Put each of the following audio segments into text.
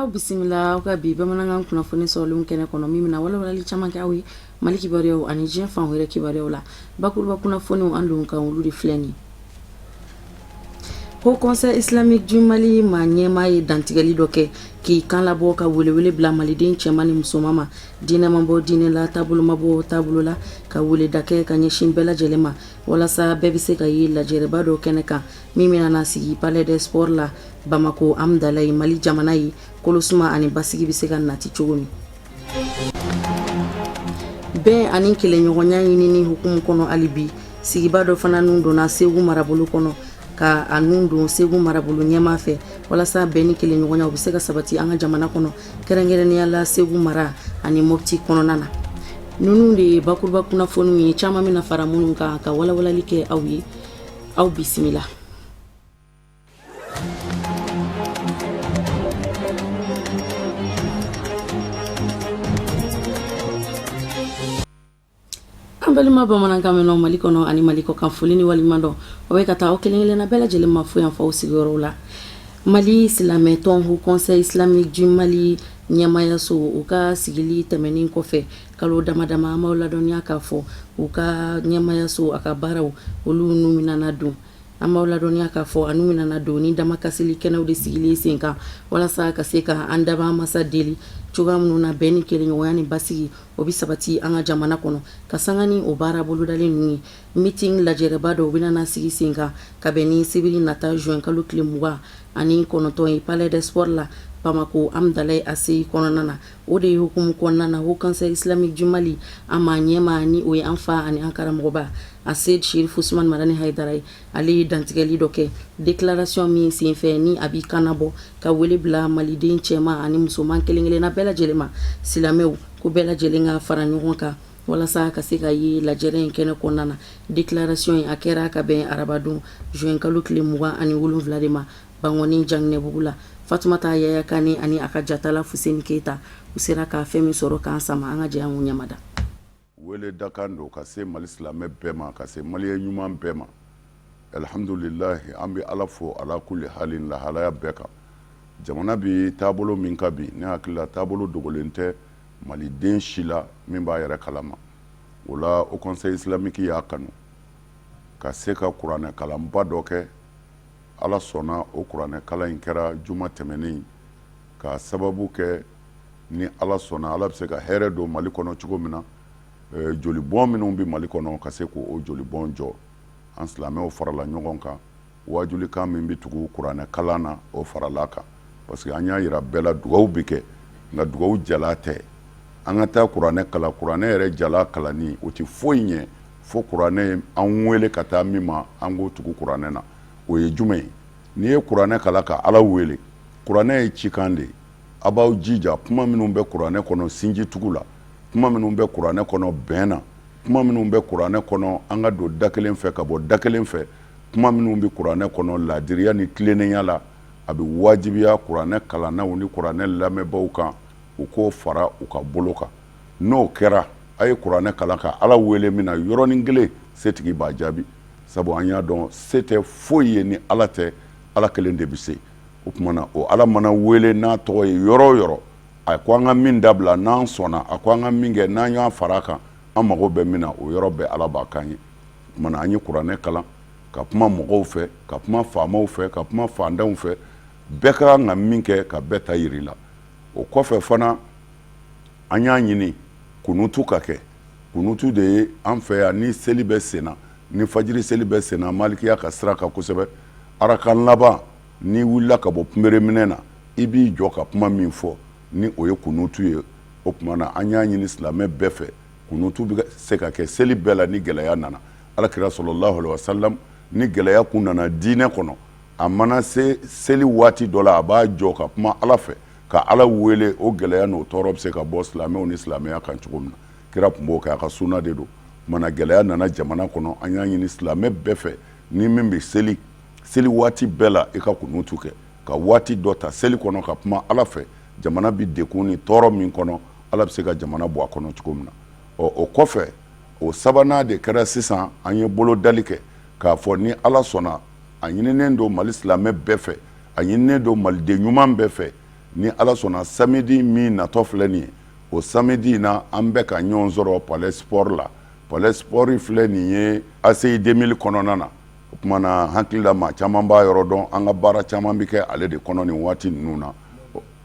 bisimila ka bi bamanankan kunnafoni sɔrɔlen kɛnɛ kɔnɔ min bɛna walawalali caman kɛ aw ye Mali kibaruyaw ani diɲɛ fan wɛrɛ kibaruyaw la. Bakuruba kunnafoniw an don kan olu de filɛ nin ye. Haut Conseil islamique du Mali ma ɲɛmaa ye dantigɛli dɔ kɛ k'i kan labɔ ka welewele bila maliden cɛman ni musoman ma diinɛ ma bɔ diinɛ la taabolo ma bɔ taabolo la ka weleda kɛ ka ɲɛsin bɛɛ lajɛlen ma walasa bɛɛ bɛ se ka ye lajɛrɛba dɔ kɛnɛ kan min bɛna sigi Palais des Sports la Bamako Amdalaye Mali jamana ye kolosuma ani basigi bɛ se ka nati cogo min. Bɛn ani kɛlɛɲɔgɔnya ɲinini hukumu kɔnɔ hali bi sigiba dɔ fana nun donna Segu marabolo kɔnɔ ka a nun don Segu marabolo ɲɛmaa fɛ walasa bɛn ni kɛlɛɲɔgɔnya u bɛ se ka sabati an ka jamana kɔnɔ kɛrɛnkɛrɛnnenya la Segu mara ani Mopti kɔnɔna na. Nunu de ye bakuruba kunnafoniw ye caman bɛna fara minnu kan ka walawalali kɛ aw ye aw bisimila. Balima bamanankan mɛnnaw Mali kɔnɔ ani Mali kɔ kan foli ni waliɲuman dɔn o bɛ ka taa aw kelen-kelenna bɛɛ lajɛlen ma fo yan fɔ aw sigiyɔrɔw la. Mali silamɛ tɔn Haut Conseil islamique du Mali ɲɛmaayaso u ka sigili tɛmɛnen kɔfɛ kalo damadama an b'aw ladɔnniya k'a fɔ u ka ɲɛmaayaso a ka baaraw olu nu minana don. An b'aw ladɔnniya k'a fɔ anu minana don ni damakasili kɛnɛw de sigilen sen kan walasa ka se ka an daba masa deli cogoya minnu na bɛn ni kɛlɛɲɔgɔnya ni basigi o bɛ sabati an ka jamana kɔnɔ ka sanga ni o baara bolodalen ninnu ye. Meeting lajɛrɛba dɔ u bɛna sigi sen kan ka bɛn ni sibiri nata juin kalo tile 29 ye Palais des Sports la Bamako Amdalaye ACI kɔnɔna na o de ye hukumu kɔnɔna na Haut Conseil islamique du Mali an ma ɲɛmaa ni o ye an fa ani an karamɔgɔba Ased Sheriff Ousmane Madani Haidara ye ale ye dantigɛli dɔ kɛ déclaration min senfɛ ni a b'i kanabɔ ka wele bila maliden cɛman ani musoman kelen-kelenna bɛɛ lajɛlen ma silamɛw ko bɛɛ lajɛlen ka fara ɲɔgɔn kan walasa ka se ka ye lajɛrɛ in kɛnɛ kɔnɔna na. Déclaration in a kɛra ka bɛn arabadon juin kalo tile 27 de ma Bangɔni Janginɛbugu la. Fatumata Yaya Kane ani a ka jatala Fuseni Keita u sera ka fɛn min sɔrɔ k'an sama an ka jɛ an ɲamada. Wele dakan do ka se Mali silamɛ bɛɛ ma ka se maliyɛn ɲuman bɛɛ ma. Alhamdulilahi an bɛ Ala fo ala kulli halin lahalaya bɛɛ kan. Jamana bi taabolo min ka bi ne hakili la taabolo dogolen tɛ maliden si la min b'a yɛrɛ kalama. O la Haut Conseil islamique y'a kanu ka se ka kuranɛ kalanba dɔ kɛ. Ala sɔnna o kuranɛ kalan in kɛra juma tɛmɛnen ka sababu kɛ ni Ala sɔnna Ala bɛ se ka hɛrɛ don Mali kɔnɔ cogo min na jolibɔn minnu bɛ Mali kɔnɔ ka se k'o jolibɔn jɔ an silamɛw farala ɲɔgɔn kan wajulikan min bɛ tugu kuranɛ kalan na o farala kan parce que an y'a yira bɛɛ la dugawu bɛ kɛ nka dugawu jala tɛ an ka taa kuranɛ kalan kuranɛ yɛrɛ jala kalanni o tɛ foyi ɲɛ fo kuranɛ an wele ka taa min ma an k'o tugu kuranɛ na. O ye jumɛn ye n'i ye kuranɛ kalan ka Ala wele kuranɛ ye cikan de ye a b'aw jija kuma minnu bɛ kuranɛ kɔnɔ sinji tugu la kuma minnu bɛ kuranɛ kɔnɔ bɛn na kuma minnu bɛ kuranɛ kɔnɔ an ka don da kelen fɛ ka bɔ da kelen fɛ kuma minnu bɛ kuranɛ kɔnɔ ladiriya ni tilennenya la a bɛ wajibiya kuranɛ kalannaw ni kuranɛ lamɛnbaaw kan u k'o fara u ka bolo kan n'o kɛra a ye kuranɛ kalan ka Ala wele min na yɔrɔnin kelen setigi b'a jaabi. Sabu an y'a dɔn se tɛ foyi ye ni Ala tɛ Ala kelen de bɛ se o tuma na o Ala mana wele n'a tɔgɔ ye yɔrɔ o yɔrɔ a ko an ka min dabila n'an sɔnna a ko an ka min kɛ n'an y'a fara a kan an mago bɛ min na o yɔrɔ bɛɛ Ala b'a kan ye. O tuma na an ye kuranɛ kalan ka kuma mɔgɔw fɛ ka kuma faamaw fɛ ka kuma fantanw fɛ bɛɛ ka kan ka min kɛ ka bɛɛ ta yiri la. O kɔfɛ fana an y'a ɲini kunutu ka kɛ kunutu de ye an fɛ yan ni seli bɛ senna ni fajiri seli bɛ senna malikiya ka sira kan kosɛbɛ arakan laban ni wulila ka bɔ kunbere minɛ na i b'i jɔ ka kuma min fɔ ni o ye kunutu ye o tuma na an y'a ɲini silamɛ bɛɛ fɛ kunutu bɛ se ka kɛ seli bɛɛ la ni gɛlɛya nana alakira sallallahu alaihi wasallam ni gɛlɛya kun nana diinɛ kɔnɔ a mana se seli waati dɔ la a b'a jɔ ka kuma Ala fɛ ka Ala wele o gɛlɛya n'o tɔɔrɔ bɛ se ka bɔ silamɛw ni silamɛya kan cogo min na kira tun b'o kɛ a ka sunna de don. Mana gɛlɛya nana jamana kɔnɔ an y'a ɲini silamɛ bɛɛ fɛ ni min bɛ seli waati bɛɛ la i ka kunutu kɛ ka waati dɔ ta seli kɔnɔ ka kuma Ala fɛ jamana bɛ dekun ni tɔɔrɔ min kɔnɔ Ala bɛ se ka jamana bɔ a kɔnɔ cogo min na. O kɔfɛ o sabanan de kɛra sisan an ye bolodali kɛ k'a fɔ ni Ala sɔnna a ɲininen don Mali silamɛ bɛɛ fɛ a ɲininen don maliden ɲuman bɛɛ fɛ ni ala sɔnna samedi min natɔ filɛ nin ye o samedi na an bɛ ka ɲɔgɔn sɔrɔ palais sport la palais sport filɛ nin ye ACI 2000 kɔnɔna na o tuma na hakili la maa caman b'a yɔrɔ dɔn an ka baara caman bɛ kɛ ale de kɔnɔ nin waati ninnu na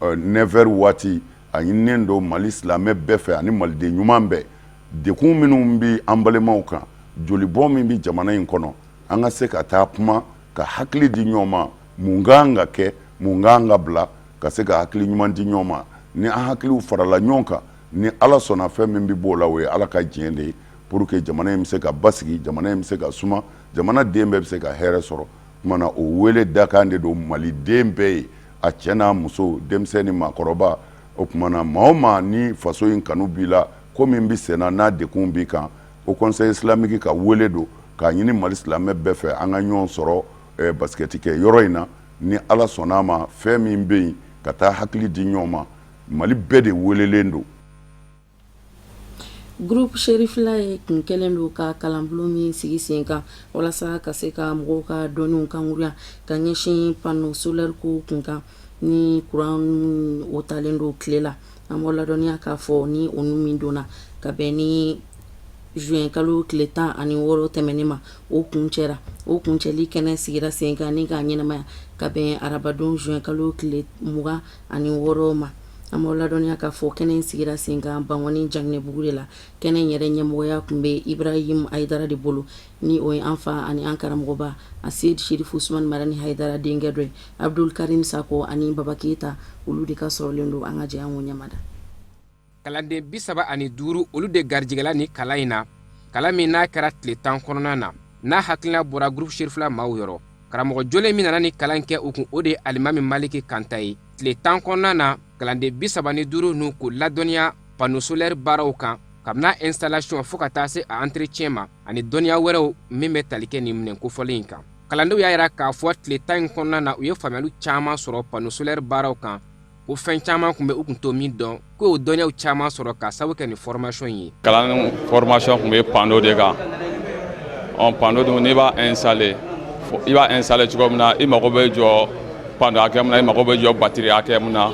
9h waati a ɲininen don Mali silamɛ bɛɛ fɛ ani maliden ɲuman bɛɛ dekun minnu bɛ an balimaw kan jolibɔ min bɛ jamana in kɔnɔ an ka se ka taa kuma ka hakili di ɲɔgɔn ma mun kan ka kɛ mun kan ka bila ka se ka hakili ɲuman di ɲɔgɔn ma ni an hakiliw farala ɲɔgɔn kan ni ala sɔnna fɛn min bɛ b'o la o ye ala ka diɲɛ de ye pour que jamana in bɛ se ka basigi jamana in bɛ se ka suma jamana den bɛɛ bɛ se ka hɛrɛ sɔrɔ kuma na o wele dakan de don maliden bɛɛ ye a cɛ n'a muso denmisɛn ni maakɔrɔba o kuma na maa o maa ni faso in kanu b'i la ko min bɛ senna n'a dekun b'i kan o conseil islamique ka wele don k'a ɲini Mali silamɛ bɛɛ fɛ an ka ɲɔgɔn sɔrɔ basikɛti kɛ yɔrɔ in na ni ala sɔnna a ma fɛn min bɛ yen ka taa hakili di ɲɔgɔn ma Mali bɛɛ de welelen don. Groupe Sherifla ye kun kɛlen don ka kalanbulon min sigi sen kan walasa ka se ka mɔgɔw ka dɔnniw kankuriya ka ɲɛsin panneau solaire ko kun kan ni courant o talen don tile la an b'o ladɔnniya k'a fɔ ni o nu min donna ka bɛn ni juin kalo tile 16 tɛmɛnen ma o kuncɛra o kuncɛli kɛnɛ sigira sen kan ni k'a ɲɛnamaya ka bɛn arabadon juin kalo tile 26 ma an b'o ladɔnniya k'a fɔ kɛnɛ sigira sen kan Bangɔni Janginɛbugu de la kɛnɛ yɛrɛ ɲɛmɔgɔya tun bɛ Ibrahim Aidara de bolo ni o ye an fa ani an karamɔgɔba Asid Sheriff Usman Marani Haidara denkɛ dɔ ye Abdul Karim Sako ani Baba Keita olu de ka sɔrɔlen don an ka jɛ an ko ɲɛmada. Kalanden 35 olu de garijigɛla ni kalan in na kalan min n'a kɛra tile 10 kɔnɔna na n'a hakilina bɔra groupe Sherifla maaw yɔrɔ karamɔgɔ jolen min nana ni kalan kɛ u kun o de Alimami Maliki Kanta ye tile 10 kɔnɔna na kalanden 35 n'u ko ladɔnniya panneau solaire baaraw kan kabina installation fo ka taa se a entretien ma ani dɔnniya wɛrɛw min bɛ tali kɛ nin minɛn kofɔlen in kan kalandenw y'a yira k'a fɔ tile 10 in kɔnɔna na u ye faamuyali caman sɔrɔ panneau solaire baaraw kan ko fɛn caman kun bɛ u kun to min dɔn ko o dɔnniyaw caman sɔrɔ ka sabu kɛ ni formation ye kalan formation kun bɛ panneau de kan panneau dun n'i b'a installer i b'a installer cogo min na i mago bɛ jɔ panneau hakɛ min na i mago bɛ jɔ batterie hakɛ min na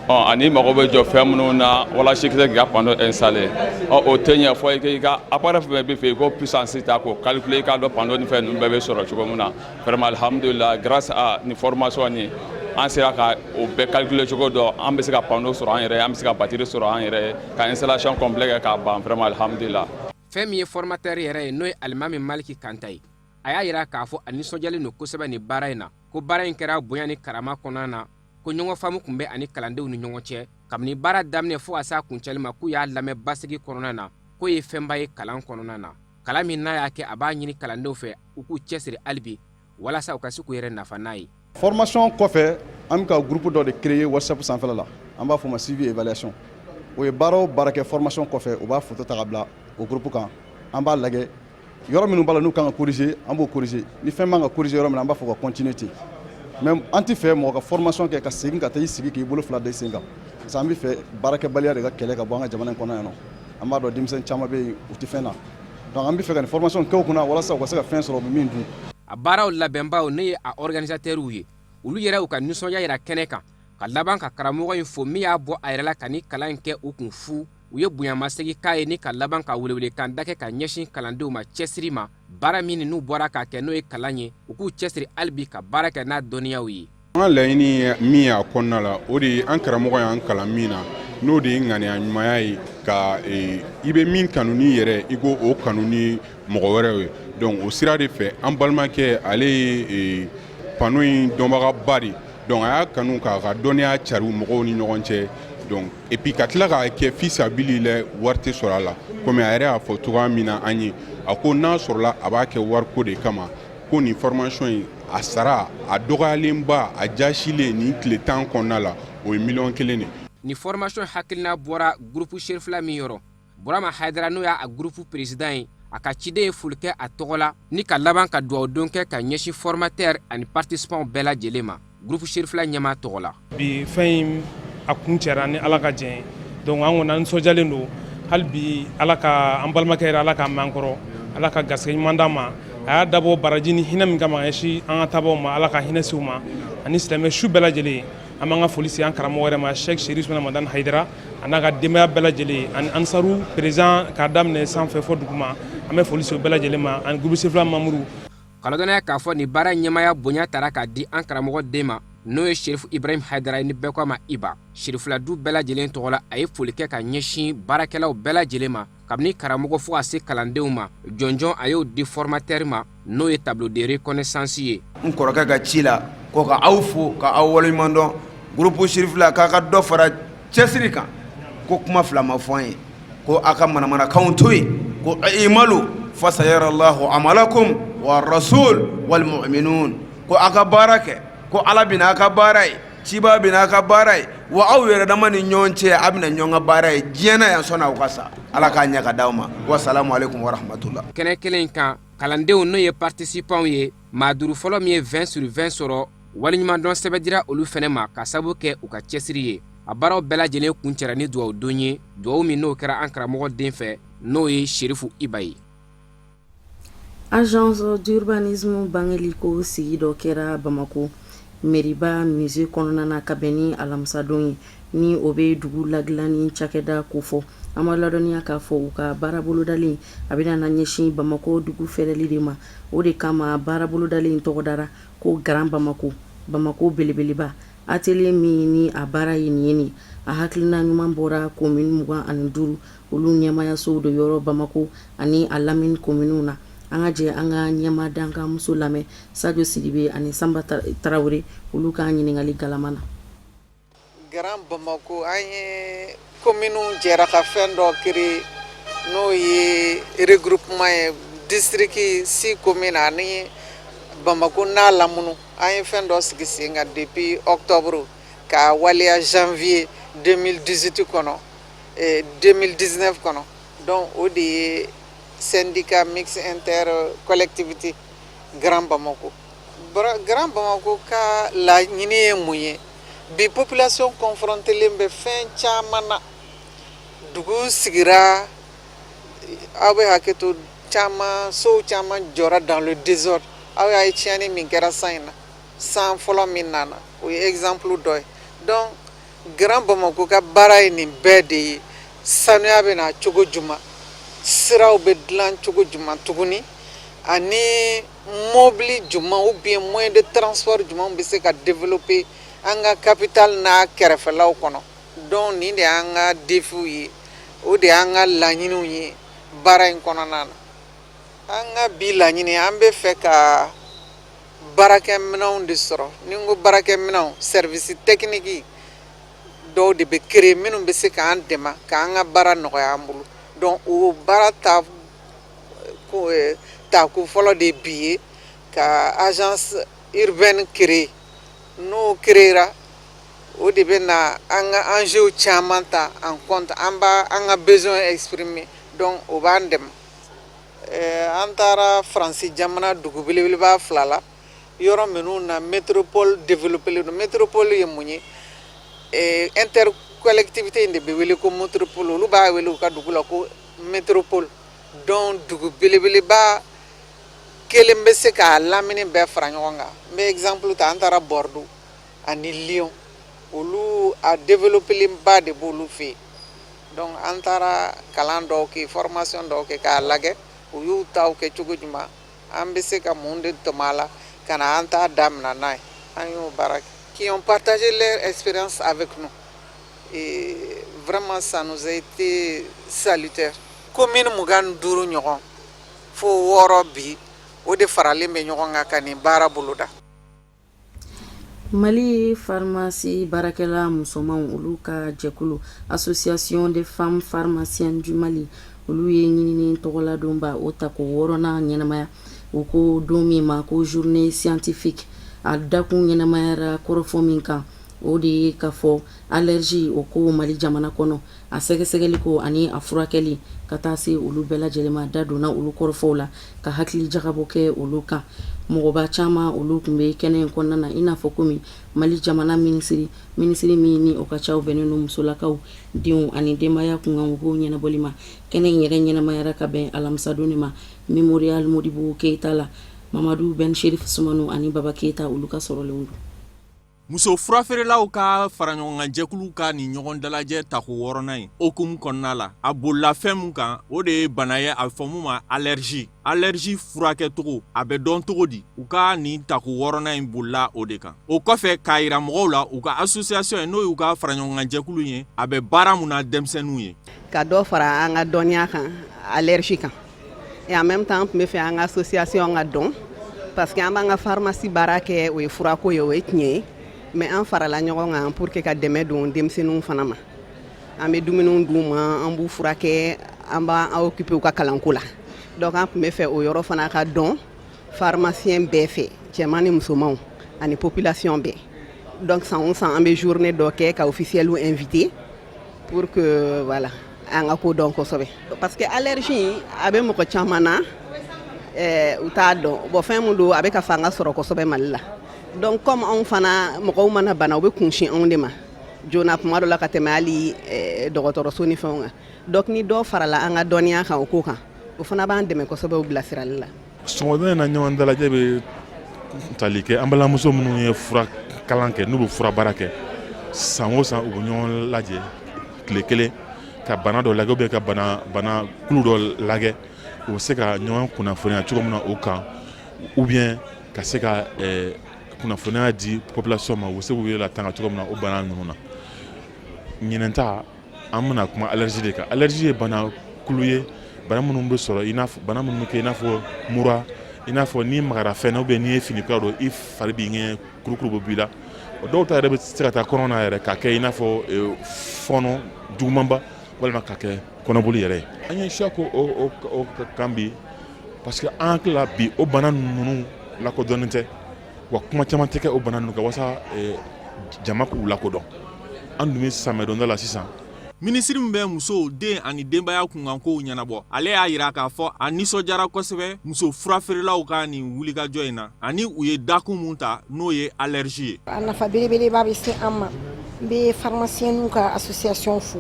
ani mago bɛ jɔ fɛn minnu na walasa k'i ka panneau installer o tɛ ɲɛ fɔ i ka appareil fɛn bɛ fɛ i ko puissance ta k'o calculer i k'a dɔn panneau ni fɛn ninnu bɛɛ bɛ sɔrɔ cogo min na vraiment alhamdulillah grâce à ni formation ni an sera ka o bɛɛ calculer cogo dɔn an bɛ se ka panneau sɔrɔ an yɛrɛ an bɛ se ka batterie sɔrɔ an yɛrɛ ka installation complet kɛ k'a ban vraiment alhamdulillah. Fɛn min ye formateur yɛrɛ ye n'o ye Alimami Maliki Kanta ye a y'a yira k'a fɔ a nisɔndiyalen don kosɛbɛ nin baara in na ko baara in kɛra bonya ni karama kɔnɔna na ko ɲɔgɔn faamu tun bɛ ani kalandenw ni ɲɔgɔn cɛ kabini baara daminɛ fo ka s'a kuncɛli ma k'u y'a lamɛn basigi kɔnɔna na k'o ye fɛnba ye kalan kɔnɔna na kalan min n'a y'a kɛ a b'a ɲini kalandenw fɛ u k'u cɛsiri hali bi walasa u ka se k'u yɛrɛ nafa n'a ye. Formation kɔfɛ an bɛ ka groupe dɔ de créer WhatsApp sanfɛla la an b'a fɔ ma suivi évaluation o ye baara o baara kɛ formation kɔfɛ u b'a photo ta ka bila o groupe kan an b'a lajɛ yɔrɔ minnu b'a la n'u kan ka corriger an b'o corriger ni fɛn man ka corriger yɔrɔ min na an b'a fɔ ka continuer ten mais an tɛ fɛ mɔgɔ ka formation kɛ ka segin ka taa i sigi k'i bolo fila da i sen kan parce que an bɛ fɛ baarakɛbaliya de ka kɛlɛ ka bɔ an ka jamana in kɔnɔ yan nɔ an b'a dɔn denmisɛn caman bɛ yen u tɛ fɛn na donc an bɛ fɛ ka nin formation kɛ u kunna walasa u ka se ka fɛn sɔrɔ u bɛ min dun. A baaraw labɛnbaw ne ye a organisateur ye olu yɛrɛ u ka nisɔndiya yira kɛnɛ kan ka laban ka karamɔgɔ in fo min y'a bɔ a yɛrɛ la ka ni kalan in kɛ u kun fu u ye bonyamasegi k'a ye ni ka laban ka welewelekan da kɛ ka ɲɛsin kalandenw ma cɛsiri ma baara min n'u bɔra k'a kɛ n'o ye kalan ye u k'u cɛsiri hali bi ka baara kɛ n'a dɔnniyaw ye. An ka laɲini min y'a kɔnɔna la o de ye an karamɔgɔ y'an kalan min na n'o de ye ŋaniya ɲumanya ye ka i bɛ min kanu ni yɛrɛ i ko o kanu ni mɔgɔ wɛrɛw ye donc o sira de fɛ an balimakɛ ale ye panneau in dɔnbagaba de donc a y'a kanu k'a ka dɔnniya cari mɔgɔw ni ɲɔgɔn cɛ donc et puis ka tila k'a kɛ fi sabilillah wari tɛ sɔrɔ a la komi a yɛrɛ y'a fɔ cogoya min na an ye a ko n'a sɔrɔla a b'a kɛ wariko de kama ko nin formation in a sara a dɔgɔyalenba a jasilen nin tile 10 kɔnɔna la o ye $1,000,000 de. Ni formation hakilina bɔra groupe Sherifla min yɔrɔ Burama Haidara n'o y'a groupe président ye a ka ciden ye foli kɛ a tɔgɔ la ni ka laban ka duwawudon kɛ ka ɲɛsin formateur ani participants bɛɛ lajɛlen ma groupe Sherifla ɲɛmaa tɔgɔ la. Bi fɛn in a kun cɛra ni Ala ka jɛn ye donc an kɔni an nisɔndiyalen don hali bi Ala ka an balimakɛ yɛrɛ Ala ka mɛn an kɔrɔ Ala ka garisɛgɛ ɲuman d'an ma a y'a dabɔ baraji ni hinɛ min kama ɲɛsin an ka taabagaw ma Ala ka hinɛ se u ma ani silamɛ su bɛɛ lajɛlen an b'an ka foli se an karamɔgɔ yɛrɛ ma Sheikh Sherif Ramadan Haidara a n'a ka denbaya bɛɛ lajɛlen ani Ansaru président k'a daminɛ sanfɛ fɔ duguma an bɛ foli se o bɛɛ lajɛlen ma ani groupe Sefla membre k'a dɔnniya k'a fɔ nin baara ɲɛmaya bonya taara k'a di an karamɔgɔ den ma n'o ye Sherif Ibrahim Haidara ni bɛɛ ko ma Iba Sherifla du bɛɛ lajɛlen tɔgɔ la a ye foli kɛ ka ɲɛsin baarakɛlaw bɛɛ lajɛlen ma kabini karamɔgɔ fo ka se kalandenw ma jɔnjɔn a y'o di formateur ma n'o ye tableau de reconnaissance ye n kɔrɔkɛ ka ci la ko ka aw fo ka aw waleɲuman dɔn groupe Sherifla k'a ka dɔ fara cɛsiri kan ko kuma fila ma fɔ an ye ko a ka manamanakanw to yen ko imalu fasayarallahu amalakum wa rasul wal mu'minun ko a ka baara kɛ ko ala bina a ka baara ye ciba bina a ka baara ye wa aw yɛrɛ dama ni ɲɔgɔn cɛ a bina ɲɔgɔn ka baara ye diɲɛna yan sɔnna aw ka sa ala k'a ɲɛ ka d'aw ma wasalamu alaikum wa rahmatullah kɛnɛ kelen kan kalandenw n'o ye participants ye maa duuru fɔlɔ min ye 20 sur 20 sɔrɔ waliɲumandɔn sɛbɛn dira olu fɛnɛ ma ka sabu kɛ u ka cɛsiri ye a baaraw bɛɛ lajɛlen kun cɛra ni duwawu don ye duwawu min n'o kɛra an karamɔgɔ den fɛ n'o ye Sherifu Iba ye agence d'urbanisme bangeliko sigi dɔ kɛra Bamako meriba musée kɔnɔna na ka bɛn ni alamisadon ye ni o bɛ dugu ladilanni cakɛda ko fɔ an b'a ladɔnniya k'a fɔ u ka baarabolodalen a bɛna na ɲɛsin Bamako dugu fɛrɛli de ma o de kama baarabolodalen tɔgɔ dara ko Grand Bamako Bamako belebeleba atelier min ni a baara ye nin ye nin a hakilina ɲuman bɔra commune 25 olu ɲɛmayasow de yɔrɔ Bamako ani a lamini communew na an ka jɛ an ka ɲɛma dan ka muso lamɛn Sadio Sidibe ani Samba Tarawele olu ka ɲininkali galamana Grand Bamako an ye communew jɛra ka fɛn dɔ créer n'o ye regroupement ye district 6 communes ani Bamako n'a lamunu an ye fɛn dɔ sigi sen kan depuis octobre ka waliya janvier 2018 kɔnɔ 2019 kɔnɔ donc o de ye syndicat mix inter collectivité Grand Bamako Grand Bamako ka laɲini ye mun ye bi population confrontée len bɛ fɛn caman na dugu sigira aw bɛ hakɛto caman sow caman jɔra dans le désordre aw y'a ye tiɲɛni min kɛra san in na san fɔlɔ min nana o ye exemple dɔ ye donc Grand Bamako ka baara ye nin bɛɛ de ye sanuya bɛ na cogo juma siraw bɛ dilan cogo juma tuguni ani mobili juma ou bien moyen de transport juma bɛ se ka développer an ka capitale n'a kɛrɛfɛlaw kɔnɔ donc nin de y'an ka défiw ye o de y'an ka laɲiniw ye baara in kɔnɔna na an ka bi laɲini an bɛ fɛ ka baarakɛminɛnw de sɔrɔ ni n ko baarakɛminɛnw service technique dɔw de bɛ créer minnu bɛ se k'an dɛmɛ k'an ka baara nɔgɔya an bolo donc o baara tako fɔlɔ de bi ye ka agence urbaine créer n'o créera o de bɛ na an ka enjeux caman ta en compte an ka besoin exprimer donc o b'an dɛmɛ an taara Faransi jamana dugu belebeleba 2 la yɔrɔ minnu na métropole développé don métropole ye mun ye intercollectivité in de bɛ wele ko métropole olu b'a wele u ka dugu la ko métropole donc dugu belebeleba kelen bɛ se k'a lamini bɛɛ fara ɲɔgɔn kan n bɛ exemple ta an taara Bordeaux ani Lyon olu a développé ba de b'olu fɛ yen donc an taara kalan dɔw kɛ formation dɔw kɛ k'a lajɛ u y'u taw kɛ cogo jumɛn an bɛ se ka mun de tɛmɛ a la ka na an t'a daminɛ n'a ye an y'o baara kɛ qui ont partagé leur expérience avec nous et vraiment ça nous a été salutaire commune 25 ɲɔgɔn fo 6 bi o de faralen bɛ ɲɔgɔn kan ka nin baara boloda Mali pharmacie baarakɛla musomanw olu ka jɛkulu association des femmes pharmaciennes du Mali olu ye ɲinini tɔgɔladonba o ta ko 6nan ɲɛnamaya o ko don min ma ko journée scientifique a dakun ɲɛnamayara kɔrɔfɔ min kan o de ye ka fɔ allergie o ko Mali jamana kɔnɔ a sɛgɛsɛgɛli ko ani a furakɛli ka taa se olu bɛɛ lajɛlen ma da donna olu kɔrɔfɔw la ka hakili jagabɔ kɛ olu kan mɔgɔba caman olu tun bɛ kɛnɛ in kɔnɔna na i n'a fɔ komi Mali jamana minisiri min ni o ka caw bɛnnen don musolakaw denw ani denbaya kunkanko ɲɛnabɔli ma kɛnɛ in yɛrɛ ɲɛnamayara ka bɛn alamisadon ma Memorial Modibo Keita la Mamadu Ben Sherif Sumano ani Baba Keita olu ka sɔrɔlenw don muso furafeerelaw ka faraɲɔgɔnkan jɛkulu ka ni ɲɔgɔn dalajɛ tako 6nan ye okumu kɔnɔna la a bolila fɛn mun kan o de ye bana ye a bɛ fɔ mun ma allergie furakɛcogo a bɛ dɔn cogo di u ka nin tako 6nan in bolila o de kan o kɔfɛ k'a yira mɔgɔw la u ka association ye n'o y'u ka faraɲɔgɔnkan jɛkulu ye a bɛ baara mun na denmisɛnninw ye ka dɔ fara an ka dɔnniya kan allergie kan et en même temps tun bɛ fɛ an ka association ka dɔn parce que an b'an ka pharmacie baara kɛ o ye furako ye o ye tiɲɛ ye mais an farala ɲɔgɔn kan pour que ka dɛmɛ don denmisɛnninw fana ma an bɛ dumuniw d'u ma an b'u furakɛ an b'an occuper u ka kalanko la donc an tun bɛ fɛ o yɔrɔ fana ka dɔn pharmacien bɛɛ fɛ cɛman ni musomanw ani population bɛɛ donc san o san an bɛ journée dɔ kɛ ka officiels invité pour que voilà an ka ko dɔn kosɛbɛ parce que allergie a bɛ mɔgɔ caman na u t'a dɔn bon fɛn min don a bɛ ka fanga sɔrɔ kosɛbɛ Mali la donc comme anw fana mɔgɔw mana bana u bɛ kunsin anw de ma joona kuma dɔ la ka tɛmɛ hali dɔgɔtɔrɔso ni fɛnw kan donc ni dɔ farala an ka dɔnniya kan o ko kan o fana b'an dɛmɛ kosɛbɛ o bilasirali la sɔgɔmada na ɲɔgɔn dalajɛ bɛ tali kɛ an balimamuso minnu ye fura kalan kɛ n'u bɛ fura baara kɛ san o san u bɛ ɲɔgɔn lajɛ tile kelen ka bana dɔ lajɛ ou bien ka bana kulu dɔ lajɛ u bɛ se ka ɲɔgɔn kunnafoniya cogo min na o kan ou bien ka se ka kunnafoniya di population ma u bɛ se k'u yɛrɛ tanga cogo min na o bana ninnu na ɲinɛn ta an bɛna kuma allergie de kan allergie ye bana kulu ye bana minnu bɛ sɔrɔ bana minnu bɛ kɛ i n'a fɔ mura i n'a fɔ ni magara fɛn na ou bien n'i ye fini kura dɔn i fari b'i ŋɛɲɛ kurukuru bɛ b'i la dɔw ta yɛrɛ bɛ se ka taa kɔnɔ na yɛrɛ ka kɛ i n'a fɔ fɔɔnɔ jugumanba walima ka kɛ kɔnɔboli yɛrɛ ye an ye siya ko o kan bi parce que an hakili bi o bana ninnu lakodɔnnen tɛ wa kuma caman tɛ kɛ o bana ninnu kan walasa jama k'u lakodɔn an dun bɛ samiyɛ donda la sisan minisiri min bɛ muso den ani denbaya kunkankow ɲɛnabɔ ale y'a yira k'a fɔ a nisɔndiyara kosɛbɛ muso furafeerelaw ka nin wulikajɔ in na ani u ye dakun mun ta n'o ye allergie ye a nafa belebeleba bɛ se an ma n bɛ pharmacienninw ka association fo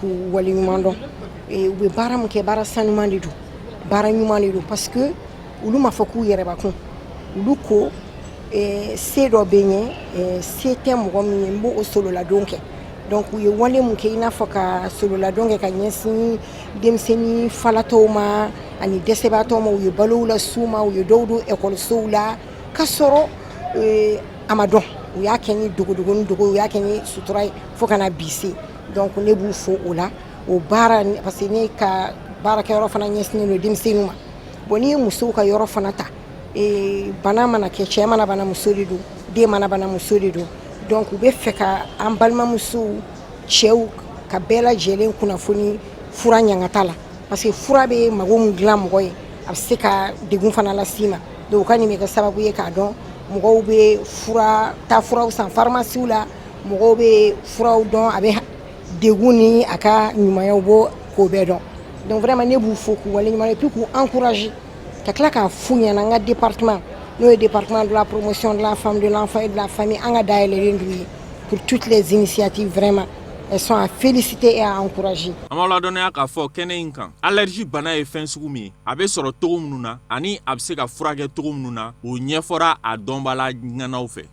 k'u waleɲuman dɔn u bɛ baara min kɛ baara sanuman de don baara ɲuman de don parce que olu ma fɔ k'u yɛrɛbakun olu ko se dɔ bɛ ɲɛ se tɛ mɔgɔ min ye n b'o sololadon kɛ donc u ye wale mun kɛ i n'a fɔ ka sololadon kɛ ka ɲɛsin denmisɛnnin falatɔw ma ani dɛsɛbaatɔw ma u ye balow las'u ma u ye dɔw don ekɔlisow la k'a sɔrɔ a ma dɔn u y'a kɛ ni dogodogo ni dogo u y'a kɛ ni sutura ye fo ka na bi se donc ne b'u fo o la o baara parce que ne ka baarakɛyɔrɔ fana ɲɛsinnen don denmisɛnninw ma bon n'i ye musow ka yɔrɔ fana ta bana mana kɛ cɛ mana bana muso de don den mana bana muso de don donc u bɛ fɛ ka an balimamusow cɛw ka bɛɛ lajɛlen kunnafoni fura ɲangata la parce que fura bɛ mago mun dilan mɔgɔ ye a bɛ se ka degun fana las'i ma donc u ka nin bɛ kɛ sababu ye k'a dɔn mɔgɔw bɛ taa furaw san pharmaciw la mɔgɔw bɛ furaw dɔn a bɛ degun ni a ka ɲumanyaw bɔ k'o bɛɛ dɔn donc vraiment ne b'u fo k'u waleɲuman et puis k'u encourager ka tila k'a f'u ɲɛna an ka département n'o ye département de la promotion de la femme de l'enfant et de la famille an ka dayɛlɛlen d'u ye pour toutes les initiatives vraiment elles sont à féliciter et à encourager. An b'a ladɔnniya k'a fɔ kɛnɛ in kan allergie bana ye fɛn sugu min ye a bɛ sɔrɔ cogo minnu na ani a bɛ se ka furakɛ cogo minnu na o ɲɛfɔra a dɔnbala ŋanaw fɛ.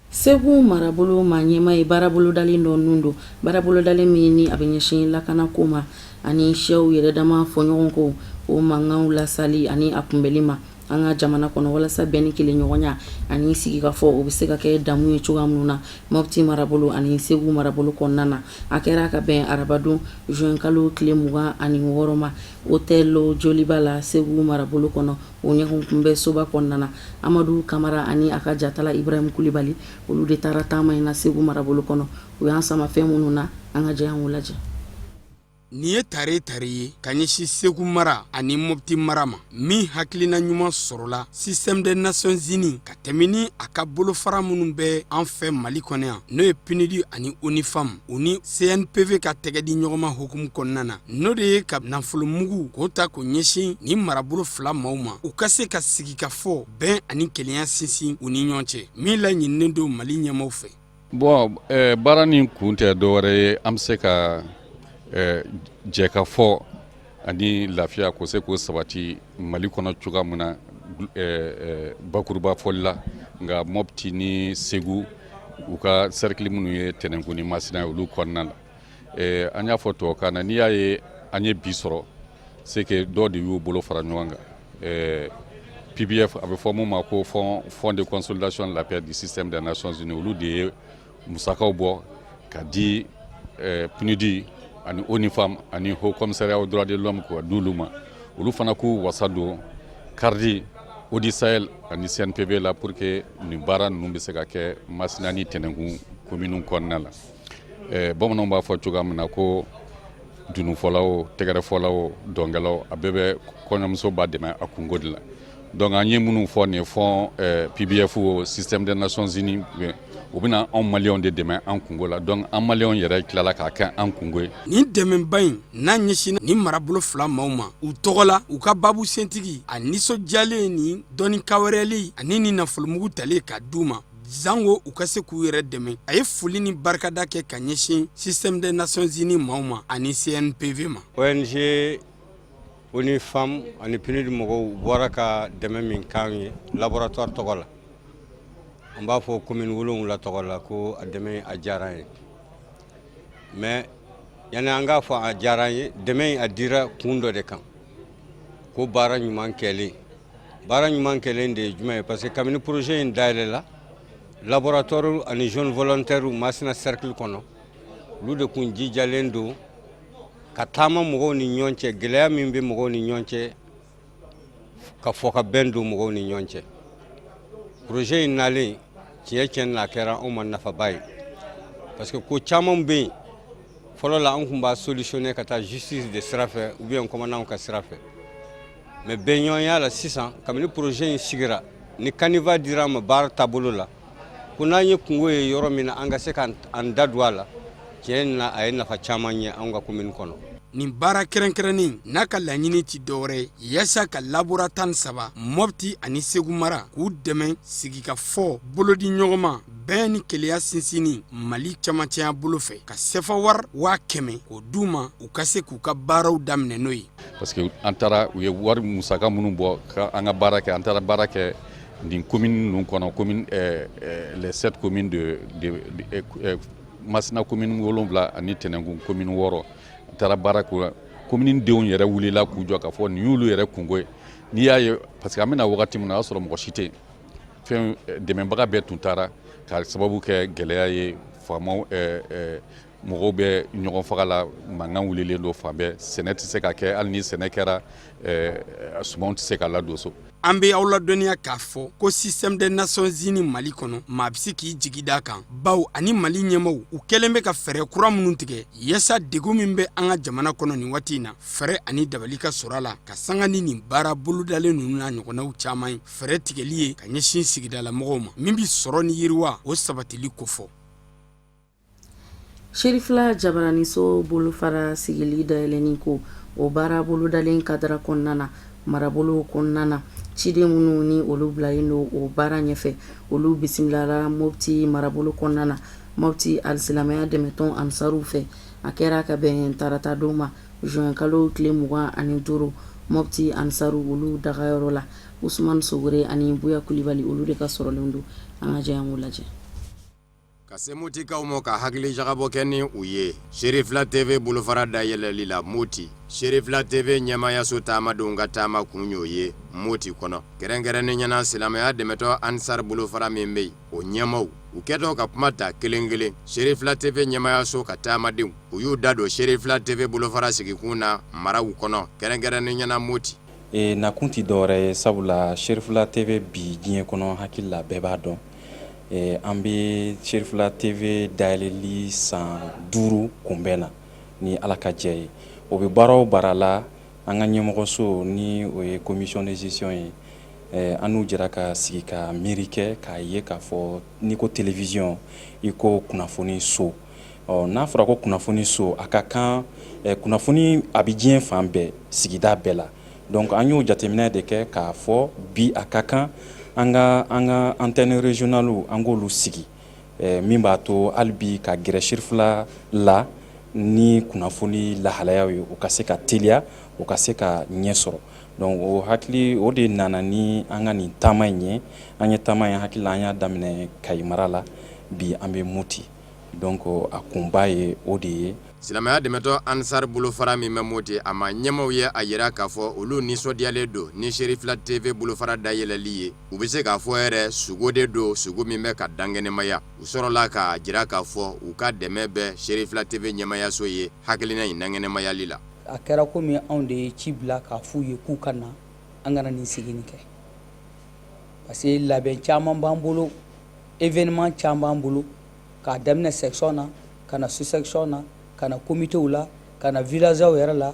Segu marabolo ma ɲɛma ye baarabolodalen dɔ nun don baarabolodalen min ni a bɛ ɲɛsin lakanako ma ani sɛw yɛrɛ dama fɔ ɲɔgɔn kɔ o mankanw lasali ani a kunbɛli ma an ka jamana kɔnɔ walasa bɛn ni kelen ɲɔgɔnya ani sigi ka fɔ o bɛ se ka kɛ damu ye cogoya minnu na Mopti marabolo ani Segu marabolo kɔnɔna na a kɛra ka bɛn arabadon juin kalo tile 26 ma hôtel Joliba la Segu marabolo kɔnɔ o ɲɛkun kunbɛ soba kɔnɔna na Amadu Kamara ani a ka jatala Ibrahim Kulibali olu de taara taama in na Segu marabolo kɔnɔ u y'an sama fɛn minnu na an ka jɛ an lajɛ. Ni ye tare ye ka ɲɛsin Segu mara ani Mopti mara ma min hakilina ɲuman sɔrɔla système des Nations Unies ka tɛmɛ ni a ka bolofara minnu bɛ an fɛ Mali kɔnɔ yan n'o ye PNUD ani UNIFAM u ni CNPV ka tɛgɛ di ɲɔgɔnma hukumu kɔnɔna na n'o de ye ka nafolomugu k'o ta k'o ɲɛsin ni marabolo fila maaw ma u ka se ka sigi ka fɔ bɛn ani kelenya sinsin u ni ɲɔgɔn cɛ min laɲininen don Mali ɲɛmaaw fɛ. Bon baara nin kun tɛ dɔwɛrɛ ye an bɛ se ka jɛ ka fɔ ani lafiya ko se k'o sabati Mali kɔnɔ cogoya min na bakuruba fɔli la nka Mopti ni Segu u ka cercle minnu ye Tɛnɛnku ni Masina ye olu kɔnɔna la an y'a fɔ tubabukan na n'i y'a ye an ye bi sɔrɔ c'est que dɔ de y'u bolo fara ɲɔgɔn kan PBF a bɛ fɔ mun ma ko Fonds de consolidation de la paix du système des Nations Unies olu de ye musakaw bɔ ka di PNUD ani ONIFAM ani Haut Commissariat aux droits de l'homme ko d'olu ma olu fana k'u wasa don CARDI Odi Sahel ani CNPB la pour que nin baara ninnu bɛ se ka kɛ Masina ni Tɛnɛnku commune kɔnɔna la bamananw b'a fɔ cogoya min na ko dunufɔlaw tɛgɛrɛfɔlaw dɔnkɛlaw a bɛɛ bɛ kɔɲɔmuso b'a dɛmɛ a kungo de la donc an ye minnu fɔ nin fond PBF o système des Nations Unies u bɛna anw maliyɛnw de dɛmɛ an kungo la donc an maliyɛnw yɛrɛ tilala k'a kɛ an kungo ye nin dɛmɛba in n'a ɲɛsinna nin marabolo fila maaw ma u tɔgɔ la u ka babu sentigi a nisɔndiyalen ni dɔnnika wɛrɛli ani ni nafolomugu talen ka d'u ma zango u ka se k'u yɛrɛ dɛmɛ a ye foli ni barikada kɛ ka ɲɛsin système des Nations Unies maaw ma ani CNPV ma ONG ONIFAM ani PNUD mɔgɔw bɔra ka dɛmɛ min k'an ye laboratoire tɔgɔ la an b'a fɔ commune 7 tɔgɔ la ko a dɛmɛ a diyara an ye mais yani an k'a fɔ a diyara an ye dɛmɛ a dira kun dɔ de kan ko baara ɲuman kɛlen de ye jumɛn ye parce que kabini projet in dayɛlɛ la laboratoire ani jeune volontaire Masina cercle kɔnɔ olu de kun jijalen don ka taama mɔgɔw ni ɲɔgɔn cɛ gɛlɛya min bɛ mɔgɔw ni ɲɔgɔn cɛ ka fɔ ka bɛn don mɔgɔw ni ɲɔgɔn cɛ projet in nalen tiɲɛ na kɛra anw ma nafaba ye parce que ko caman bɛ yen fɔlɔ la an kun b'a solutionner ka taa justice de sira fɛ ou bien commandant ka sira fɛ mais bɛnɲɔgɔnya la sisan kabini projet in sigira ni caniveau dira ma baara taabolo la ko n'an ye kungo ye yɔrɔ min na an ka se k'an da don a la tiɲɛ na a ye nafa caman ɲɛ anw ka commune kɔnɔ nin baara kɛrɛnkɛrɛnnen n'a ka laɲini ti dɔwɛrɛ yaasa ka labora 13 Mopti ani Segu mara k'u dɛmɛ sigi ka fɔ bolodi ɲɔgɔn ma bɛn ni keleya sinsini Mali camancɛya bolo fɛ ka sefa wari 100 k'o d'u ma u ka se k'u ka baaraw daminɛ n'o ye parce que an taara u ye wari musaka minnu bɔ ka an ka baara kɛ an taara baara kɛ nin commune ninnu kɔnɔ commune les 7 communes de Masina commune 7 ani Tɛnɛnku commune 6 taara baara kɛ commune denw yɛrɛ wulila k'u jɔ ka fɔ nin y'olu yɛrɛ kungo ye n'i y'a ye parce que an bɛna wagati min na o y'a sɔrɔ mɔgɔ si tɛ yen fɛn dɛmɛbaga bɛɛ tun taara ka sababu kɛ gɛlɛya ye faamaw mɔgɔw bɛ ɲɔgɔn faga la mankan wulilen don fan bɛɛ sɛnɛ tɛ se ka kɛ hali ni sɛnɛ kɛra sumanw tɛ se ka ladon so an bɛ aw ladɔnniya k'a fɔ ko système des Nations Unies Mali kɔnɔ maa bɛ se k'i jigi d'a kan baw ani Mali ɲɛmaaw u kɛlen bɛ ka fɛɛrɛ kura minnu tigɛ yaasa degun min bɛ an ka jamana kɔnɔ nin waati in na fɛɛrɛ ani dabali ka sɔrɔ a la ka sanga ni nin baara bolodalen ninnu n'a ɲɔgɔnnaw caman ye fɛɛrɛ tigɛli ye ka ɲɛsin sigidala mɔgɔw ma min bɛ sɔrɔ ni yiriwa o sabatili kofɔ Sherifla Jabaraniso bolofara sigili dayɛlɛni ko o baara bolodalen kadara kɔnɔna na marabolo kɔnɔna na ciden minnu ni olu bilalen don o baara ɲɛfɛ olu bisimilala Mopti marabolo kɔnɔna na Mopti alisilamɛya dɛmɛtɔn ansaruw fɛ a kɛra ka bɛn tarata don ma juin kalo tile 25 Mopti ansaru olu dagayɔrɔ la Usman Sogore ani Buya Kulibali olu de ka sɔrɔlen don an ka jɛ an k'u lajɛ ka se motikaw ma ka hakili jagabɔ kɛ ni u ye Sherifla TV bolofara dayɛlɛli la Moti Sherifla TV ɲɛmayaso taamadenw ka taama kun y'o ye Moti kɔnɔ kɛrɛnkɛrɛnnen ɲɛna silamɛya dɛmɛtɔ Ansar bolofara min bɛ yen o ɲɛmaw u kɛtɔ ka kuma ta kelen kelen Sherifla TV ɲɛmayaso ka taamadenw u y'u da don Sherifla TV bolofara sigikun na maraw kɔnɔ kɛrɛnkɛrɛnnen ɲɛna Moti nakun ti dɔwɛrɛ ye sabula Sherifla TV bi diɲɛ kɔnɔ hakili la bɛɛ b'a dɔn an bɛ Sherifla TV dayɛlɛli san 5 kunbɛn na ni Ala ka jɛ ye o bɛ baara o baara la an ka ɲɛmɔgɔso ni o ye commission de gestion ye an n'u jɛra ka sigi ka miiri kɛ k'a ye k'a fɔ n'i ko télévision i ko kunnafoni so n'a fɔra ko kunnafoni so a ka kan kunnafoni a bɛ diɲɛ fan bɛɛ sigida bɛɛ la donc an y'o jateminɛ de kɛ k'a fɔ bi a ka kan an ka antenne régionale an k'olu sigi min b'a to hali bi ka gɛrɛ Sherifla la ni kunnafoni lahalayaw ye u ka se ka teliya u ka se ka ɲɛ sɔrɔ. Donc o hakili o de nana ni an ka nin taama in ye. An ye taama in hakili la an y'a daminɛ Kayi mara la, bi an bɛ Moti. Donc a kunba ye o de ye. Silamɛya dɛmɛtɔ Ansar bolofara min bɛ Moti a ma ɲɛmaw ye a yira k'a fɔ olu nisɔndiyalen don ni Sherifila TV bolofara dayɛlɛli ye. U bɛ se k'a fɔ yɛrɛ sugo de don, sugo min bɛ ka dankɛnɛmaya. U sɔrɔla k'a jira k'a fɔ u ka dɛmɛ bɛ Sherifila TV ɲɛmayaso ye hakilina in dankɛnɛmayali la. A kɛra komi anw de ye ci bila k'a f'u ye k'u ka na an kana nin sigini kɛ. Parce que labɛn caman b'an bolo, événement caman b'an bolo, k'a daminɛ section na, ka na sous-section na, ka na comité la, ka na villageaw yɛrɛ la.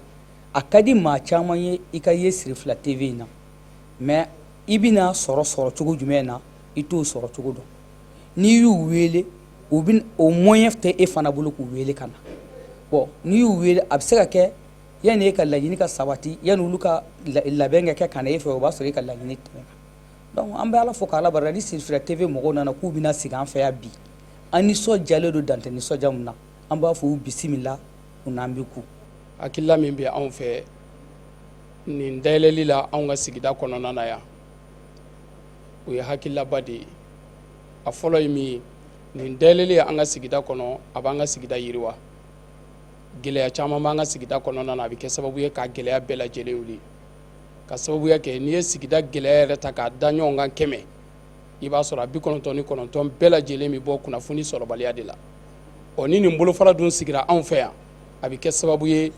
A ka di maa caman ye I ka ye Sirifila TV in na, mais I bɛna sɔrɔ cogo jumɛn na I t'o sɔrɔ cogo dɔn. N'i y'u wele o moyen tɛ e fana bolo k'u wele ka na. Bon n'i y'u wele a bɛ se ka kɛ yani e ka laɲini ka sabati, yani olu ka labɛn ka kɛ ka na e fɛ o b'a sɔrɔ e ka laɲini tɛmɛna. Donc an bɛ Ala fo k'Ala barika ni Sirifila TV mɔgɔw nana k'u bɛna sigi an fɛ yan bi, an nisɔndiyalen don dantɛ nisɔndiya min na, an b'a fɔ u bisimila u n'an bɛ ku. Hakilila min bɛ anw fɛ nin dayɛlɛli la anw ka sigida kɔnɔna na yan, o ye hakililaba de ye. A fɔlɔ ye min ye, nin dayɛlɛli an ka sigida kɔnɔ a b'an ka sigida yiriwa. Gɛlɛya caman b'an ka sigida kɔnɔna na a bɛ kɛ sababu ye ka gɛlɛya bɛɛ lajɛlen wuli. Ka sababuya kɛ n'i ye sigida gɛlɛya yɛrɛ ta k'a da ɲɔgɔn kan 100, I b'a sɔrɔ 99 bɛɛ lajɛlen bɛ bɔ kunnafoni sɔrɔbaliya de la. Ni nin bolofara dun sigira anw fɛ yan, a bɛ kɛ sababu ye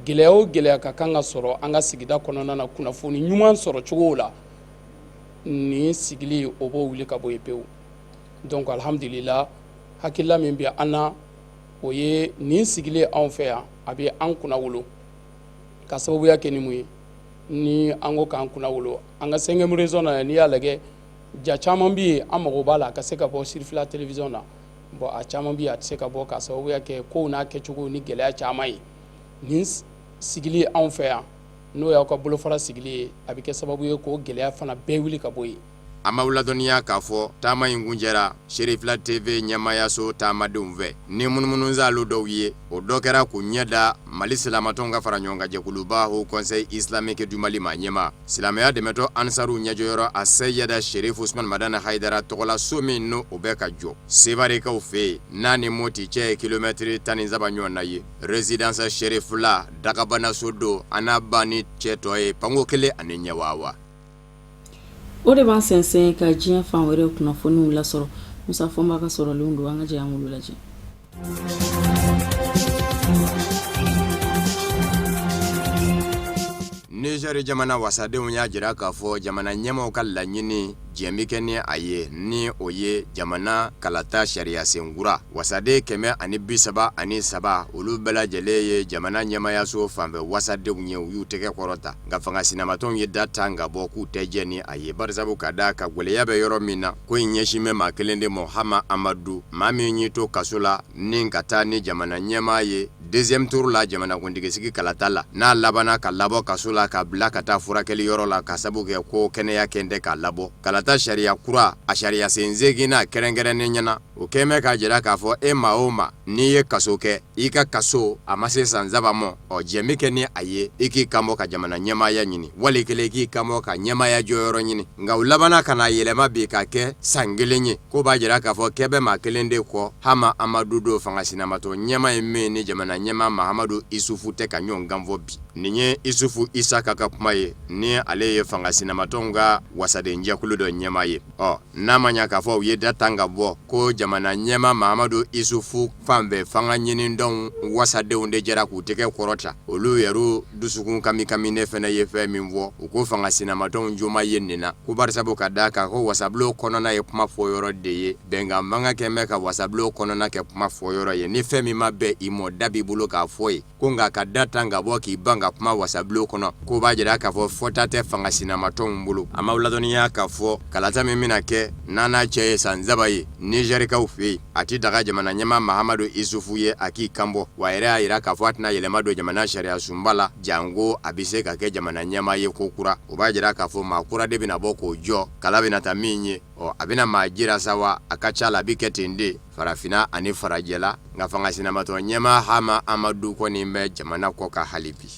gɛlɛya o gɛlɛya ka kan ka sɔrɔ an ka sigida kɔnɔna na kunnafoni ɲuman sɔrɔ cogo la, nin sigili o b'o wuli ka bɔ yen pewu. Donc alhamdulillah hakilila min bɛ an na o ye nin sigili anw fɛ yan a bɛ an kunna wolo ka sababuya kɛ ni mun ye, ni an ko k'an kunna wolo an ka 5e région na n'i y'a lajɛ ja caman bɛ yen an mago b'a la ka se ka bɔ Sirifila télévision na. Bon a caman bɛ yen a tɛ se ka bɔ ka sababuya kɛ kow n'a kɛcogo ni gɛlɛya caman ye. Nin sigili anw fɛ yan n'o y'aw ka bolofara sigili ye a bɛ kɛ sababu ye k'o gɛlɛya fana bɛɛ wuli ka bɔ yen. An b'aw ladɔnniya k'a fɔ taama in kun jɛra Sherifila TV ɲɛmayaso taamadenw fɛ ni munumunuzalo dɔw ye o dɔ kɛra k'u ɲɛ da Mali silamatɔnw ka fara ɲɔgɔn kan jɛkuluba Haut Conseil islamique du Mali ma ɲɛma. Silamɛya dɛmɛtɔ Ansaru ɲɛjɔyɔrɔ a Seyida Sherif Usman Madana Haidara tɔgɔla so min n'o bɛ ka jɔ Sevarekaw fɛ yen n'a ni Moti cɛ ye kilomɛtiri 17 ɲɔgɔn na ye. Résidence Sherifula Dagabanaso don a n'a ba ni cɛ tɔ ye panko 1 ani ɲɛwawa. O de b'an sɛnsɛn ka diɲɛ fan wɛrɛw kunnafoniw lasɔrɔ. Musa Fɔnba ka sɔrɔlenw don, an ka jɛ an k'olu lajɛ. Niger jamana wasadenw y'a jira k'a fɔ jamana ɲɛmaw ka laɲini jɛmi kɛ ni a ye ni o ye jamana kalata sariya senkura. Wasaden 137 olu bɛɛ lajɛlen ye jamana ɲɛmayaso fanfɛ wasadenw ye u y'u tɛgɛ kɔrɔta. Nka fanga sinamatɔnw ye da ta nka bɔ k'u tɛ jɛ ni a ye. Barisabu ka da ka gwɛlɛya bɛ yɔrɔ min na ko in ɲɛsin bɛ maa kelen de ma Hama Amadu, maa min y'i to kaso la ni ka taa ni jamana ɲɛmaa ye 2e tour la jamanakuntigisigi kalata la. N'a labanna ka labɔ kaso la ka bila ka taa furakɛli yɔrɔ la ka sabu kɛ ko kɛnɛya kɛn tɛ k'a labɔ. Kalata sariya kura a sariya senzegi na kɛrɛnkɛrɛnnen ɲɛna o kɛmɛ k'a jira k'a fɔ e ma o ma n'i ye kaso kɛ I ka kaso a ma se san 3 ma jɛmi kɛ ni a ye I k'i kanbɔ ka jamana ɲɛmaaya ɲini wali kelen k'i kanbɔ ka ɲɛmaaya jɔyɔrɔ ɲini. Nka u labanna ka na yɛlɛma bi ka kɛ san 1 ye ko b'a jira k'a fɔ kɛ bɛ maa kelen de kɔ Hama Amadu do fanga sinamatɔ ɲɛma ye min ni jamana ɲɛma Mahamadu Isufu tɛ ka ɲɔgɔn ganfɔ bi. Nin ye Isufu Isaka ka kuma ye ni ale ye fanga sinamatɔnw ka wasaden jɛkulu dɔ ɲɛma ye. N'a ma ɲa k'a fɔ u ye da tan ka bɔ ko jamana ɲɛma Mahamadu Isufu fan bɛɛ fanga ɲinindɔnw wasadenw de jɛra k'u tɛgɛ kɔrɔta. Olu yɛrɛ dusukun kami ne fɛnɛ ye fɛn min fɔ u ko fanga sinamatɔnw joma ye nin na ko barisabu ka da kan ko wasabilo kɔnɔna ye kuma fɔ yɔrɔ de ye. Bɛnkan mankan kɛ bɛ ka wasabilo kɔnɔna kɛ kuma fɔ yɔrɔ ye. Ni fɛn min ma bɛn I mɔ da b'i bolo k'a fɔ ye ko nka ka da tan ka bɔ k'i ban ka kuma wasabilo kɔnɔ ko b'a jira k'a fɔ fɔta tɛ fanga sinamatɔnw bolo. A ma ladɔnniya k'a fɔ kalata min bɛna kɛ n'a cɛ ye san 3 ye Nigérikaw fɛ yen a ti daga jamana ɲɛma Mahamadu Isufu ye a k'i kanbɔ wa yɛrɛ y'a yira k'a fɔ a tɛna yɛlɛma don jamana sariya sunba la jango a bɛ se ka kɛ jamana ɲɛma ye ko kura o b'a jira k'a fɔ maa kura de bɛna bɔ k'o jɔ kala bɛna ta min ye a bɛna maa jira sa wa a ka ca la a bɛ kɛ ten de farafina ani farajɛla nka fanga sinamatɔ ɲɛma Hama Amadu kɔni bɛ jamana kɔ ka hali bi.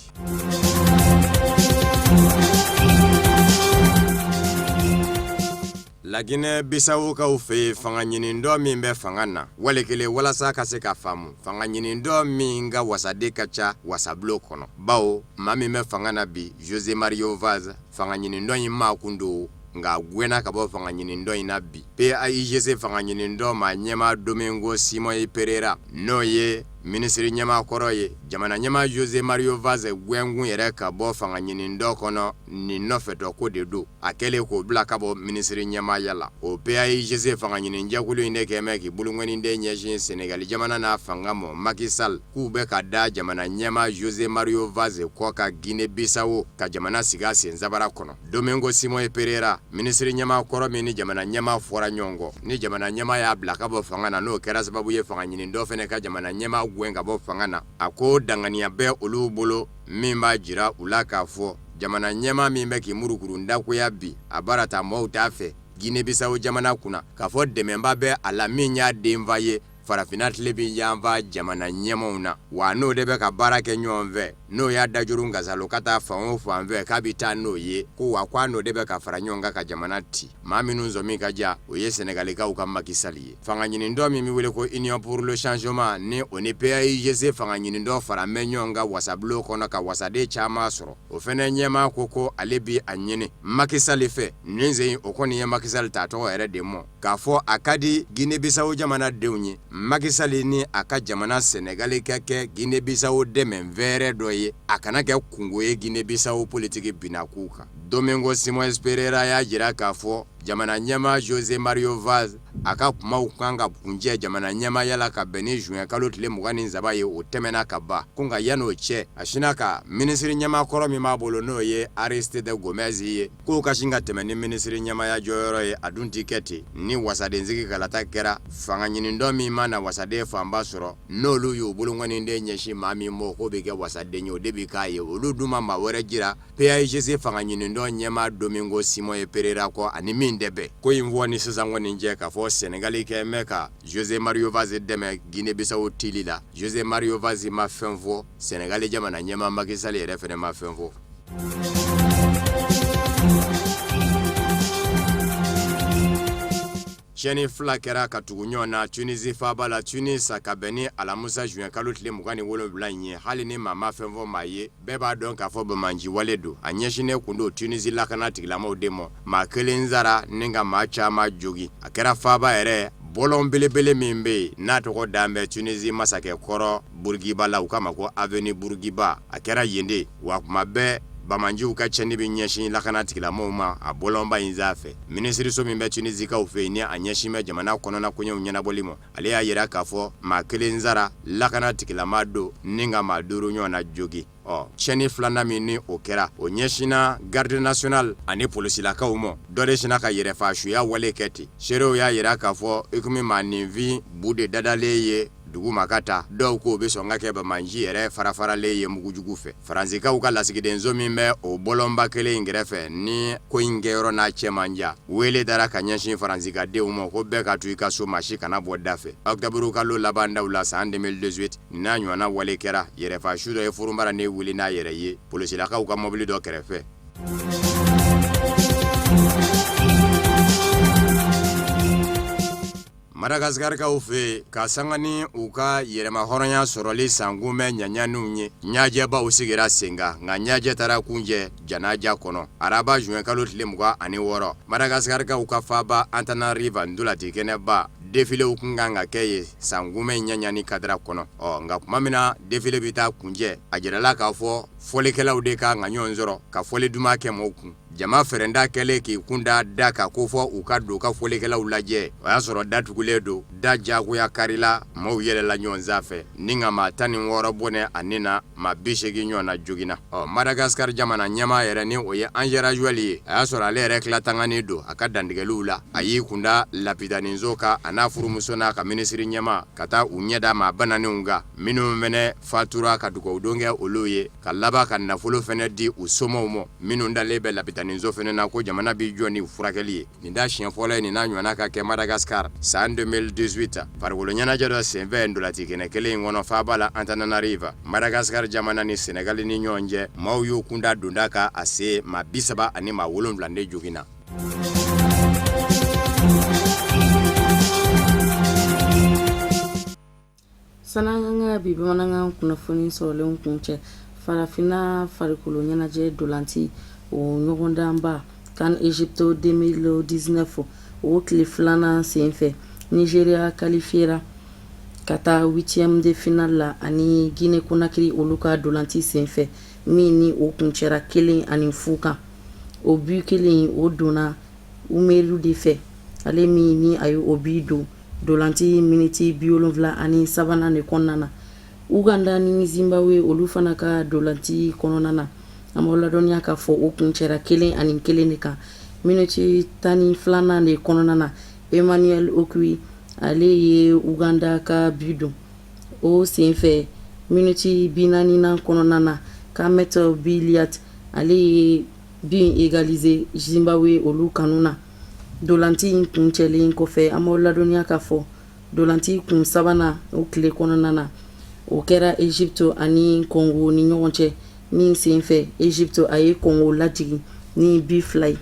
Laginɛ Bisawu kaw fɛ fanga ɲini dɔ min bɛ fanga na wale kelen walasa ka se ka faamu fanga ɲini dɔ min ka wasaden ka ca wasabulon kɔnɔ bawo maa min bɛ fanga na bi José Mario Vaz fanga ɲini dɔ in maa kun do nga gwena ka bɔ fanga ɲini dɔ in na bi PAIGC fanga ɲini dɔ ma ɲɛma Domingo Simon Pereira n'o ye Ministre ɲɛma kɔrɔ ye jamana ɲɛma José Mario Vaz gwɛngun yɛrɛ ka bɔ fanga ɲini dɔ kɔnɔ ni nɔfɛtɔ ko de do a kɛlen k'o bila ka bɔ ministre ɲɛmaya la o PAIGC fanga ɲini jɛkulu in de kɛmɛ k'i bolongɔni de ɲɛsin Sénégal jamana n'a fanga mɔ Macky Sall k'u bɛ ka da jamana ɲɛma José Mario Vaz kɔ ka Guinée Bissau ka jamana sigi a sen sabara kɔnɔ Domingo Simon Pereira ministre ɲɛma kɔrɔ min ni jamana ɲɛma fɔra ɲɔgɔn kɔ ni jamana ɲɛma y'a bila ka bɔ fanga na n'o kɛra sababu ye fanga ɲini dɔ fɛnɛ ka jamana ɲɛma gwen ka bɔ fanga na a ko danganiya bɛ olu bolo min b'a jira u la k'a fɔ jamana ɲɛma min bɛ k'i murukuru ndakoya bi a baara ta mɔgɔw t'a fɛ Guinée Bissau jamana kunna k'a fɔ dɛmɛba bɛ a la min y'a denfa ye farafina tile bi yanfa jamana ɲɛmaw na wa n'o de bɛ ka baara kɛ ɲɔgɔn fɛ n'o y'a dajuru ngasalo ka taa fan o fan fɛ k'a bi taa n'o ye ko wa k'a n'o de bɛ ka fara ɲɔgɔn kan ka jamana ti maa minnu zɔmi ka ja o ye Sénégalikaw ka Macky Sall ye fanga ɲini dɔ min bɛ wele ko Union pour le changement ni o ni PAIGC fanga ɲini dɔ fara mɛ ɲɔgɔn kan wasabulon kɔnɔ ka wasaden caman sɔrɔ o fɛnɛ ɲɛma ko ale bi a ɲini Macky Sall fɛ nin sen o kɔni ye Macky Sall ta tɔgɔ yɛrɛ de mɔ k'a fɔ a ka di Guinée Bissau jamana denw ye Macky Sall ni a ka jamana Sénégal ka kɛ Guinée Bissau dɛmɛ wɛrɛ dɔ ye a kana kɛ kungo ye Guinée Bissau politique binaku kan Domingo Simon Pereira y'a jira k'a fɔ jamana ɲɛma José Mario Vaz a ka kumaw kan ka kunjɛ jamana ɲɛmaya la ka bɛn ni juin kalo tile 23 ye o tɛmɛna ka ban ko nka yan'o cɛ a sina ka ministre ɲɛma kɔrɔ min b'a bolo n'o ye Aristide Gomes ye k'o ka sin ka tɛmɛ ni ministre ɲɛmaya jɔyɔrɔ ye a dun ti kɛ ten ni wasadensigi kalata kɛra fanga ɲini dɔ min ma na wasaden fanba sɔrɔ n'olu y'o bolongɔni de ɲɛsin maa min mɔ k'o bɛ kɛ wasaden ye o de bi k'a ye olu dun ma maa wɛrɛ jira PAIGC fanga ɲini dɔ ɲɛma Domingo Simon Pereira kɔ ani min dɛbɛ ko in fɔ ni sisan kɔni jɛ k'a fɔ Sénégal kɛ mɛ ka José Mario Vaz dɛmɛ Guinée Bissau tili la José Mario Vaz ma fɛn fɔ Sénégal jamana ɲɛma Macky Sall yɛrɛ fɛnɛ ma fɛn fɔ. Tiɲɛni fila kɛra ka tugu ɲɔgɔn na Tunisie faaba la Tunis ka bɛn ni Alamusa juin kalo tile 27 in ye hali ni maa ma fɛn fɔ maa ye bɛɛ b'a dɔn k'a fɔ bamanji wale don a ɲɛsinnen kun don Tunisie lakana tigilamaw de ma maa kelen zara ni ka maa caman jogi a kɛra faaba yɛrɛ bɔlɔn belebele min bɛ yen n'a tɔgɔ dan bɛ Tunisie masakɛ kɔrɔ Bourguiba la u k'a ma ko avenue Bourguiba a kɛra yen de wa kuma bɛɛ bamanjiw ka cɛnni bɛ ɲɛsin lakana tigilamaw ma a bɔlɔnba in sanfɛ minisiriso min bɛ Tunisikaw fɛ yen ni a ɲɛsin bɛ jamana kɔnɔna koɲɛw ɲɛnabɔli ma ale y'a jira k'a fɔ maa kelen zara lakana tigilama don ni ka maa 5 ɲɔgɔn na jogi cɛnni filanan min ni o kɛra o ɲɛsinna garde national ani polisilakaw ma dɔ de sina ka yɛrɛfasuya wale kɛ ten seerew y'a jira k'a fɔ i komi maa ninfin bu de dadalen ye dugu ma ka taa dɔw ko bɛ sɔn ka kɛ bamanji yɛrɛ farafaralen ye mugujugu fɛ faransikaw ka lasigidenso min bɛ o bɔlɔnba kelen in kɛrɛfɛ ni ko in kɛyɔrɔ n'a cɛ man jan wele dara ka ɲɛsin faransikadenw ma ko bɛɛ ka to i ka so maa si kana bɔ da fɛ octobre kalo laban daw la san 2018 n'a ɲɔgɔnna wale kɛra yɛrɛfasu dɔ ye furunbara ne wuli n'a yɛrɛ ye polisilakaw ka mobili dɔ kɛrɛfɛ. Madagascarkaw fɛ ka sanga ni u ka yɛrɛma hɔrɔnya sɔrɔli sankunbɛn ɲaɲaniw ye ɲajɛbaw sigira sen kan nka ɲajɛ taara kunjɛ janaja kɔnɔ araba juin kalo tile 26 Madagascarkaw ka faaba Antananarivo ndolati kɛnɛba defilew kun kan ka kɛ ye sankunbɛn ɲaɲani kadira kɔnɔ nka kuma min na defile bɛ taa kunjɛ a jirala k'a fɔ fɔlikɛlaw de ka ŋa ɲɔgɔn sɔrɔ ka fɔli duman kɛ mɔgɔw kun jama fɛrɛnda kɛlen k'i kunda da ka ko fɔ u ka don ka fɔlikɛlaw lajɛ o y'a sɔrɔ datugulen don da jagoya karila maaw yɛlɛla ɲɔgɔn sanfɛ ni ŋa maa 16 bɔnɛ ani na maa 80 ɲɔgɔn na joginna Madagascar jamana ɲɛma yɛrɛ ni o ye Angela Jolie ye a y'a sɔrɔ ale yɛrɛ tilatangani don a ka dantigɛliw la a y'i kunda Lapidanizo ka a n'a furumuso n'a ka minisiri ɲɛma ka taa u ɲɛda maa bananenw kan minnu mɛnɛ fatura ka dugawudon kɛ olu ye ka laban ka nafolo fɛnɛ di u somɔgɔw ma minnu dalen bɛ Lapidanizo fɛnɛ na ko jamana bi jɔ ni furakɛli ye nin da siɲɛ fɔlɔ ye nin n'a ɲɔgɔnna ka kɛ Madagascar san 2018 farikolo ɲɛnajɛ dɔ senfɛ ndolati kɛnɛ kelen in kɔnɔ faba la Antananarive Madagascar jamana ni Senegal ni ɲɔgɔn cɛ maaw y'u kunda donda ka a se maa 30 ani maa 7 de joginna. Sananga bi bamanankan kunnafoni sɔrɔlen kun cɛ farafina farikolo ɲɛnajɛ dolanti o ɲɔgɔndanba kan Egypte 2019 o tile filanan senfɛ Nigeria qualifiera ka taa 8e de finale la ani Guinée Conakry olu ka dolanti senfɛ min ni o kuncɛra 1-0 kan o but kelen o donna Umeru de fɛ ale min ni a ye o but don dolanti miniti 70 ani sabanan de kɔnɔna na Uganda ni Zimbabwe olu fana ka dolanti kɔnɔna na an b'aw ladɔnniya k'a fɔ o kuncɛra 1-1 de kan miniti 12 de kɔnɔna na Emmanuel Okwi ale ye Uganda ka but don o senfɛ miniti 40 kɔnɔna na Kamet Biliat ale ye but égalisé Zimbabwe olu kanuna dolanti kun cɛlen kɔfɛ an b'aw ladɔnniya k'a fɔ dolanti kun sabanan o tile kɔnɔna na o kɛra Egypte ani Congo ni ɲɔgɔn cɛ min senfɛ Egypte a ye Congo lajigin ni but 2 ye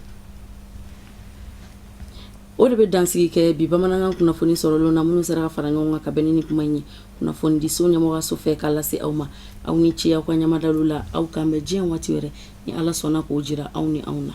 o de bɛ dansigi kɛ bi bamanankan kunnafoni sɔrɔlen na minnu sera ka fara ɲɔgɔn kan ka bɛn ni kuma in ye kunnafoni di so ɲɛmɔgɔso fɛ k'a lase aw ma aw ni ci aw ka ɲamadaliw la aw k'an bɛn diɲɛ waati wɛrɛ ni Ala sɔnna k'o jira aw ni anw na.